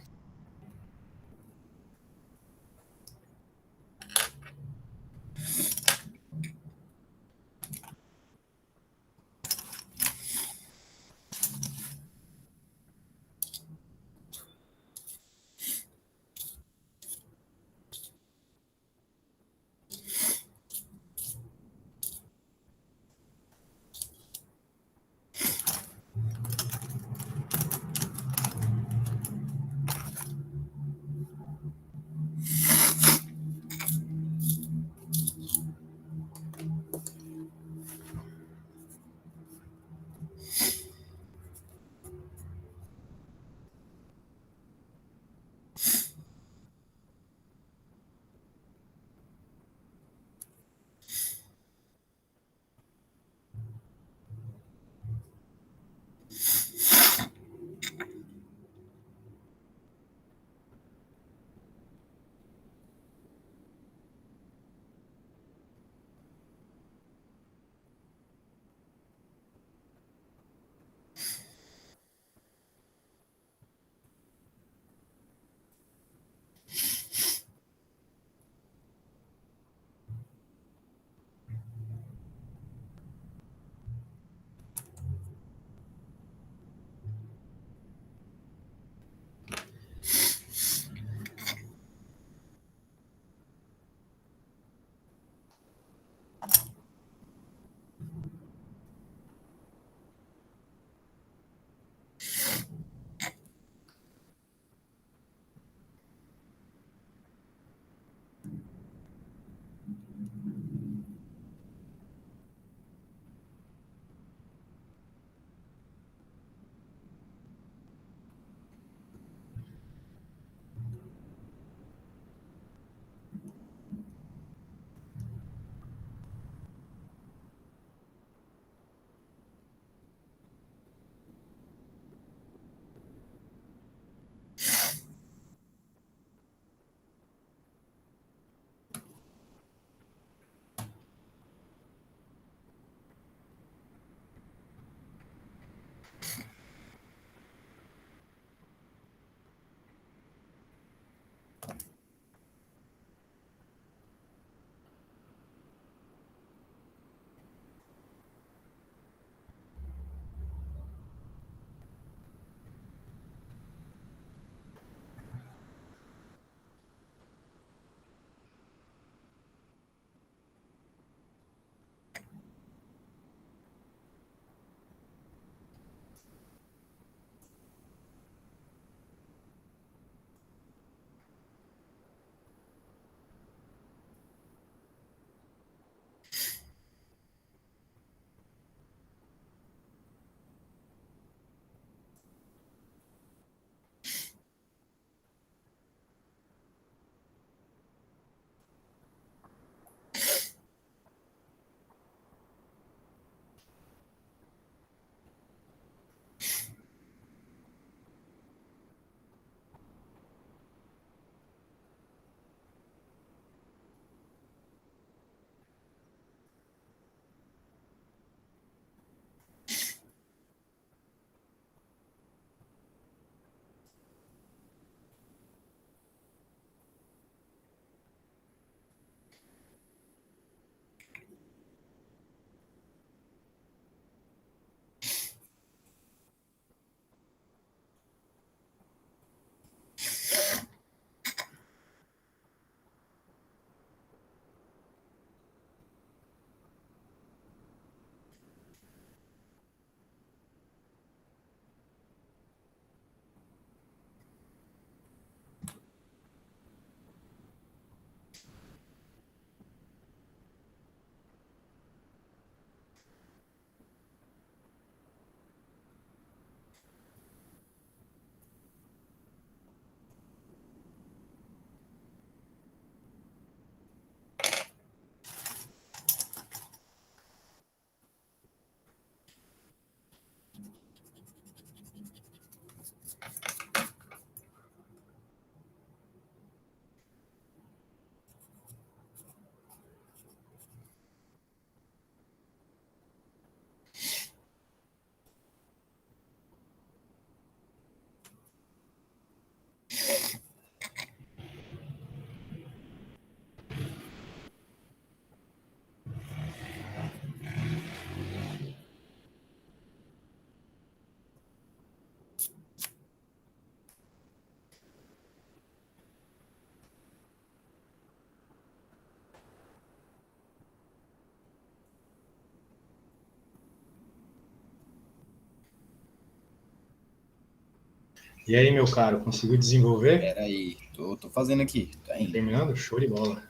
E aí, meu caro, conseguiu desenvolver? Pera aí, tô fazendo aqui. Tá indo. Terminando? Show de bola.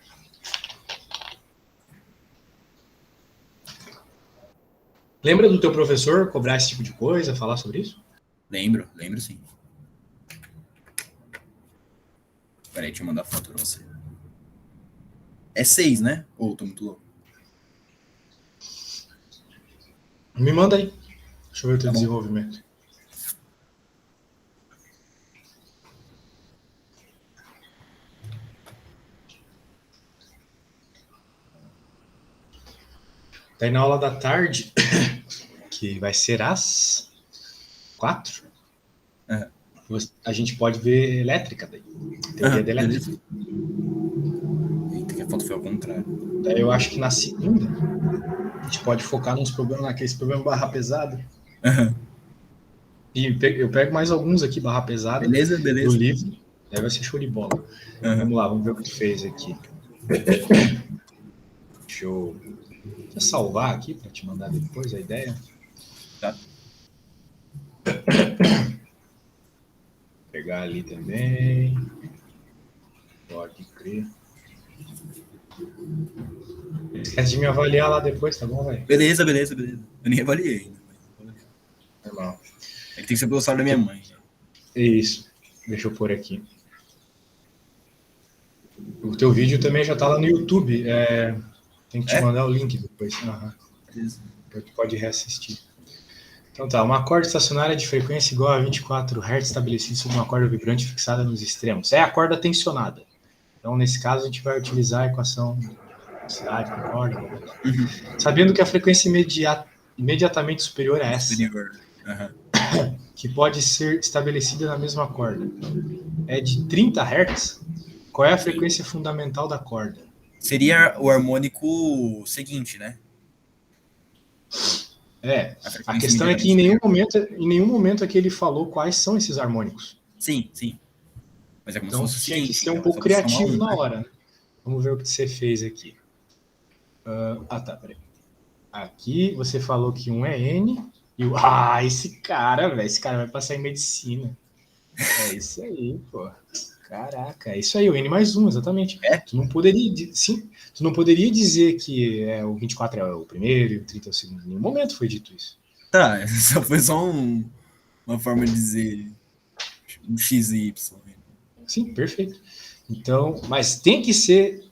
Lembra do teu professor cobrar esse tipo de coisa, falar sobre isso? Lembro sim. Peraí, deixa eu mandar foto pra você. É 6, né? Ou tô muito louco. Me manda aí. Deixa eu ver o teu Tá bom. desenvolvimento. Daí na aula da tarde, que vai ser às 4, Aham. a gente pode ver elétrica daí. Teoria da elétrica. Beleza. Eita, que a foto foi ao contrário. Daí eu acho que na segunda, a gente pode focar nos problemas, naqueles problemas barra pesada. Aham. E eu pego mais alguns aqui, barra pesada, Beleza, do beleza. livro. Daí vai ser show de bola. Aham. Vamos lá, vamos ver o que tu fez aqui. Deixa eu salvar aqui para te mandar depois a ideia. Tá. Pegar ali também. Pode crer. Esquece de me avaliar lá depois, tá bom, velho? Beleza. Eu nem avaliei ainda. Normal. É que tem que ser pelo salário da minha mãe. Isso. Deixa eu pôr aqui. O teu vídeo também já tá lá no YouTube. Tem que te mandar o link depois. Beleza. Depois tu pode reassistir. Então tá, uma corda estacionária de frequência igual a 24 Hz estabelecida sobre uma corda vibrante fixada nos extremos. É a corda tensionada. Então, nesse caso, a gente vai utilizar a equação de velocidade da corda. Uhum. Sabendo que a frequência imediatamente superior a essa, Superior. Aham. que pode ser estabelecida na mesma corda, é de 30 Hz, qual é a frequência fundamental da corda? Seria o harmônico seguinte, né? A questão é que em nenhum momento aqui ele falou quais são esses harmônicos. Sim. Mas é como Então, se fosse o tinha que seguinte. ser um pouco criativo na hora, né? Vamos ver o que você fez aqui. Tá, peraí. Aqui você falou que um é N e o... esse cara, velho, esse cara vai passar em medicina. É isso aí, pô. Caraca, é isso aí, o N mais 1, exatamente. Tu não poderia dizer que o 24 é o primeiro e o 30 é o segundo. Em nenhum momento foi dito isso. Tá, foi só uma forma de dizer um X e Y. Sim, perfeito. Então, mas tem que ser.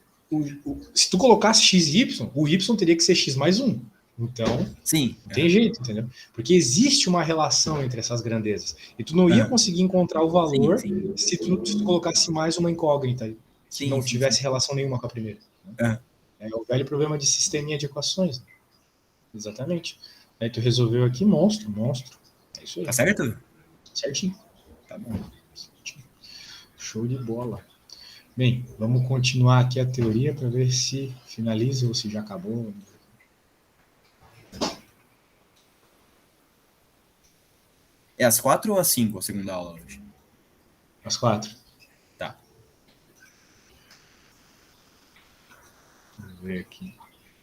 Se tu colocasse X e Y, o Y teria que ser X mais 1. Então, sim, não tem jeito, entendeu? Porque existe uma relação entre essas grandezas. E tu não ia conseguir encontrar o valor se tu colocasse mais uma incógnita, que não tivesse relação nenhuma com a primeira. É o velho problema de sisteminha de equações. Né? Exatamente. Aí tu resolveu aqui, monstro. É isso aí. Tá certo? Certinho. Tá bom. Show de bola. Bem, vamos continuar aqui a teoria para ver se finaliza ou se já acabou. É às 4 ou às 5 a segunda aula hoje? Às 4. Tá. Vamos ver aqui.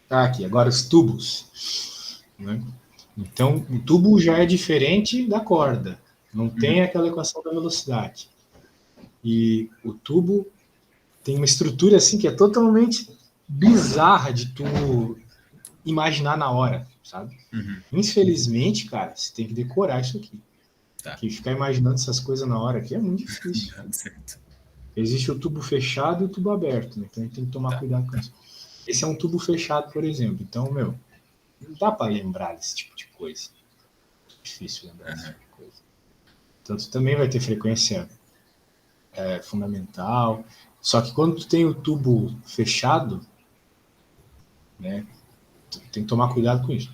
Aqui, agora os tubos. Né? Então, o tubo já é diferente da corda. Não tem aquela equação da velocidade. E o tubo tem uma estrutura assim que é totalmente bizarra de tu imaginar na hora, sabe? Infelizmente, cara, você tem que decorar isso aqui. Tá. Que ficar imaginando essas coisas na hora aqui é muito difícil. Certo. Existe o tubo fechado e o tubo aberto, né? Então a gente tem que tomar cuidado com isso. Esse é um tubo fechado, por exemplo. Então, não dá para lembrar desse tipo de coisa. É difícil lembrar desse tipo de coisa. Então, tu também vai ter frequência fundamental. Só que quando tu tem o tubo fechado, né? Tu tem que tomar cuidado com isso.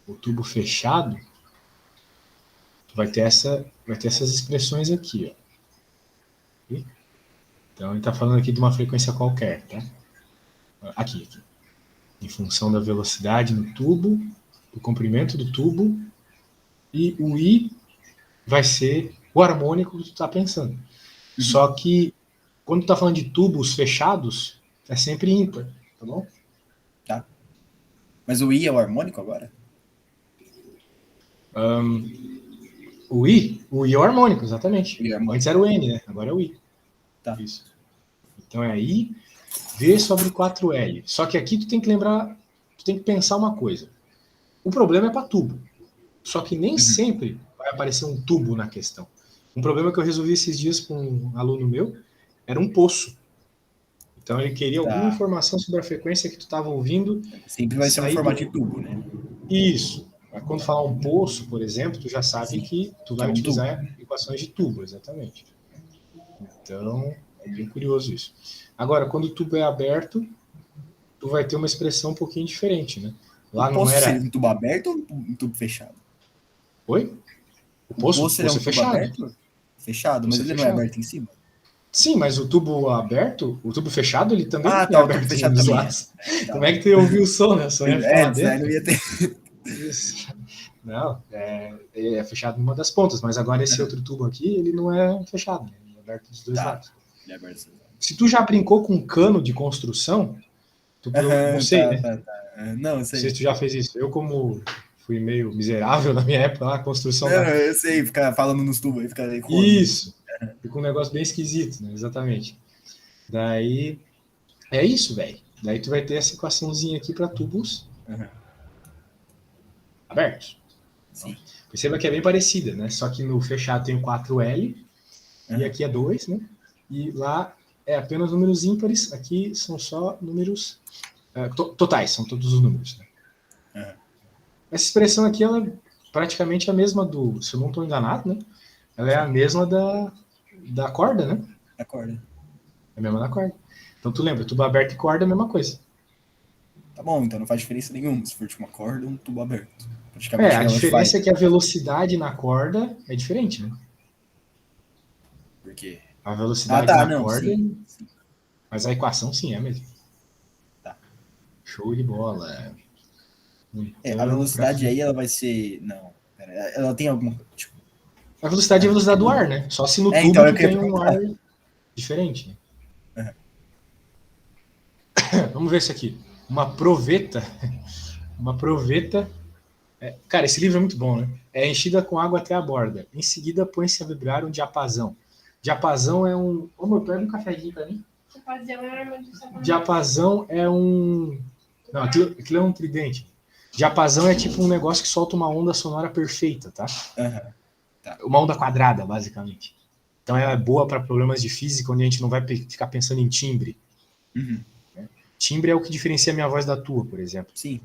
O tubo fechado, tu vai ter essas expressões aqui, ó. Então, ele está falando aqui de uma frequência qualquer, tá? Aqui. Em função da velocidade no tubo, do comprimento do tubo, e o I vai ser o harmônico que tu está pensando. Só que, quando tu está falando de tubos fechados, é sempre ímpar, tá bom? Tá. Mas o I é o harmônico agora? O I é o harmônico, exatamente. I é harmônico. Antes era o N, né? Agora é o I. Tá. Isso. Então é I, V sobre 4L. Só que aqui tu tem que lembrar, tu tem que pensar uma coisa. O problema é para tubo. Só que nem sempre vai aparecer um tubo na questão. Um problema que eu resolvi esses dias com um aluno meu era um poço. Então ele queria alguma informação sobre a frequência que tu estava ouvindo. Sempre vai ser um formato de tubo, né? Isso. Quando falar um poço, por exemplo, tu já sabe que tu vai utilizar equações de tubo, exatamente. Então, é bem curioso isso. Agora, quando o tubo é aberto, tu vai ter uma expressão um pouquinho diferente, né? Lá o poço seria um tubo aberto ou um tubo fechado? Oi? O poço seria um fechado. Tubo aberto? Fechado, mas ele não é aberto em cima? Sim, mas o tubo aberto, o tubo fechado, ele também é tá, aberto o tubo fechado dos também. lados. Como é que tu ia ouvir o som, né? Só ia ficar lá dentro. Não ia ter... Isso. Não, é fechado numa das pontas, mas agora esse outro tubo aqui, ele não é fechado, né? Ele é aberto dos dois lados. Ele é aberto dos dois lados. Se tu já brincou com cano de construção, não sei, né? Não, sei. Não sei se tu já fez isso. Eu, como fui meio miserável na minha época, a construção... eu sei, ficar falando nos tubos aí, ficar... Isso, fica um negócio bem esquisito, né? Exatamente. Daí, é isso, velho. Daí tu vai ter essa equaçãozinha aqui para tubos abertos. Sim. Perceba que é bem parecida, né? Só que no fechado tem o 4L, e aqui é 2, né? E lá é apenas números ímpares, aqui são só números totais, são todos os números, né? Essa expressão aqui, ela é praticamente a mesma do, se eu não estou enganado, né? Ela é a mesma da corda, né? Da corda. É a mesma da corda. Então tu lembra, tubo aberto e corda é a mesma coisa. Tá bom, então não faz diferença nenhuma se for tipo uma corda ou um tubo aberto. A diferença é que a velocidade na corda é diferente, né? Por quê? A velocidade na corda, sim. Mas a equação sim é mesmo. Tá. Show de bola. Então, a velocidade aí ela vai ser... Não, pera, ela tem alguma... Tipo... A velocidade é a velocidade do ar, né? Só se no tubo então, tem um ar diferente. Né? Vamos ver isso aqui. Uma proveta. Cara, esse livro é muito bom, né? É enchida com água até a borda. Em seguida, põe-se a vibrar um diapasão. Diapasão é um... Ô, meu, pega um cafezinho pra mim. Diapasão é um... Não, aquilo é um tridente. Diapasão é tipo um negócio que solta uma onda sonora perfeita, tá? Tá. Uma onda quadrada, basicamente. Então ela é boa para problemas de física, onde a gente não vai ficar pensando em timbre. Timbre é o que diferencia a minha voz da tua, por exemplo. Sim.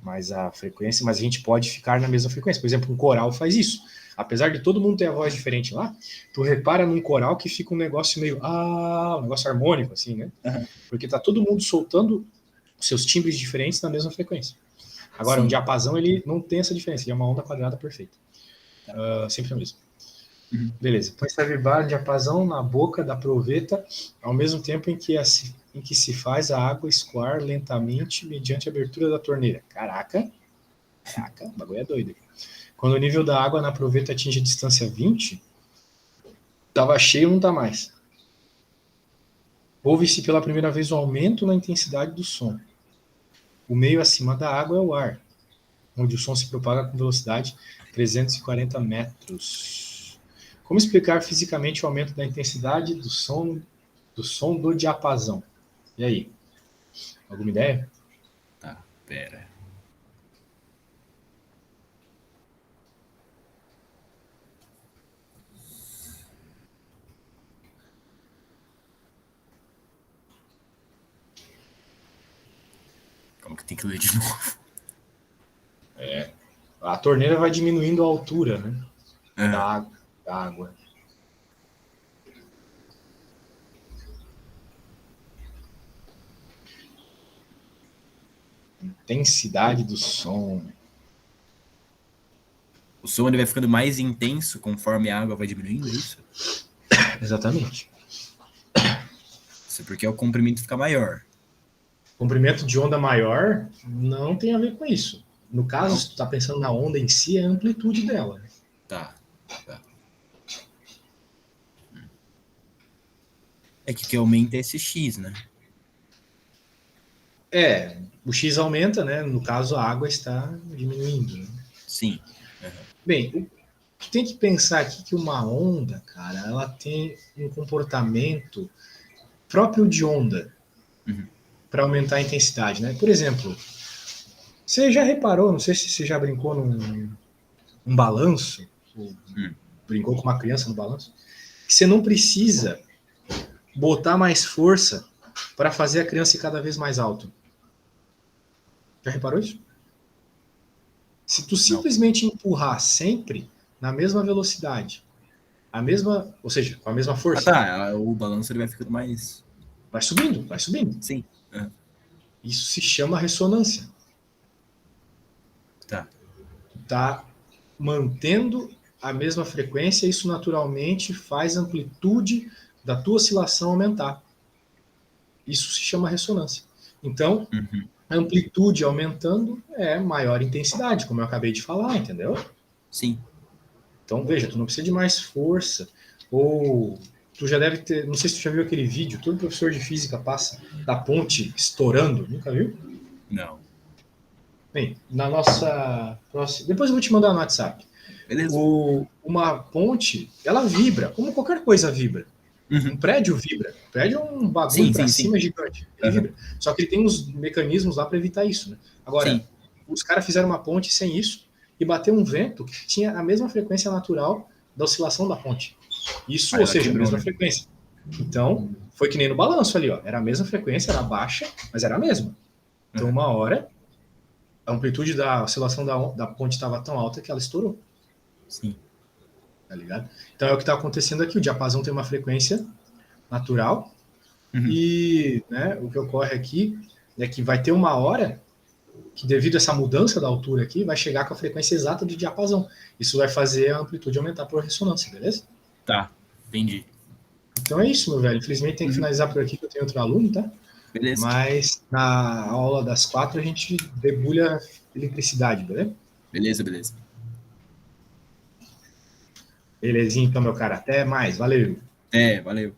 Mas a frequência, mas a gente pode ficar na mesma frequência. Por exemplo, um coral faz isso. Apesar de todo mundo ter a voz diferente lá, tu repara num coral que fica um negócio meio... um negócio harmônico, assim, né? Porque tá todo mundo soltando seus timbres diferentes na mesma frequência. Agora, um diapasão, ele não tem essa diferença. Ele é uma onda quadrada perfeita. Sempre o mesmo. Beleza. Põe-se a vibrar um diapasão na boca da proveta, ao mesmo tempo em que se faz a água escoar lentamente mediante a abertura da torneira. Caraca, o bagulho é doido. Quando o nível da água na proveta atinge a distância 20, tava cheio, não tá mais. Houve-se pela primeira vez um aumento na intensidade do som. O meio acima da água é o ar, onde o som se propaga com velocidade 340 metros. Como explicar fisicamente o aumento da intensidade do som do diapasão? E aí? Alguma ideia? Tá, pera. Como que tem que ler de novo? A torneira vai diminuindo a altura, né? Da água. Intensidade do som. O som ele vai ficando mais intenso conforme a água vai diminuindo, é isso? Exatamente. Isso é porque o comprimento fica maior. Comprimento de onda maior não tem a ver com isso. No caso, se tu tá pensando na onda em si, é a amplitude dela. Né? Tá. É que aumenta esse X, né? O X aumenta, né? No caso, a água está diminuindo. Né? Sim. Bem, Tu tem que pensar aqui que uma onda, cara, ela tem um comportamento próprio de onda para aumentar a intensidade, né? Por exemplo, você já reparou, não sei se você já brincou num balanço, ou brincou com uma criança no balanço, que você não precisa botar mais força para fazer a criança ir cada vez mais alto. Já reparou isso? Se tu simplesmente empurrar sempre na mesma velocidade, ou seja, com a mesma força, O balanço ele vai ficando mais... vai subindo, vai subindo. Sim. Isso se chama ressonância. Tá mantendo a mesma frequência, isso naturalmente faz a amplitude da tua oscilação aumentar. Isso se chama ressonância. Então, a amplitude aumentando é maior intensidade, como eu acabei de falar, entendeu? Sim. Então, veja, tu não precisa de mais força, ou tu já deve ter, não sei se tu já viu aquele vídeo, todo professor de física passa da ponte estourando, nunca viu? Não. Bem, na nossa próxima, depois eu vou te mandar no WhatsApp. Beleza. Uma ponte, ela vibra, como qualquer coisa vibra. Um prédio vibra. O prédio é um bagulho para cima gigante. Ele vibra. Só que ele tem uns mecanismos lá para evitar isso, né? Agora, os caras fizeram uma ponte sem isso e bateu um vento que tinha a mesma frequência natural da oscilação da ponte. Isso, ou seja, a mesma frequência. Então, foi que nem no balanço ali, ó. Era a mesma frequência, era baixa, mas era a mesma. Então, uma hora, a amplitude da oscilação da ponte estava tão alta que ela estourou. Sim. Tá ligado? Então é o que está acontecendo aqui. O diapasão tem uma frequência natural e, né, o que ocorre aqui é que vai ter uma hora que, devido a essa mudança da altura aqui, vai chegar com a frequência exata do diapasão. Isso vai fazer a amplitude aumentar por ressonância, beleza? Tá, entendi. Então é isso, meu velho. Infelizmente tem que finalizar por aqui, que eu tenho outro aluno, tá? Beleza. Mas na aula das 4 a gente debulha eletricidade, beleza? Beleza. Belezinha, então, meu cara. Até mais. Valeu. Valeu.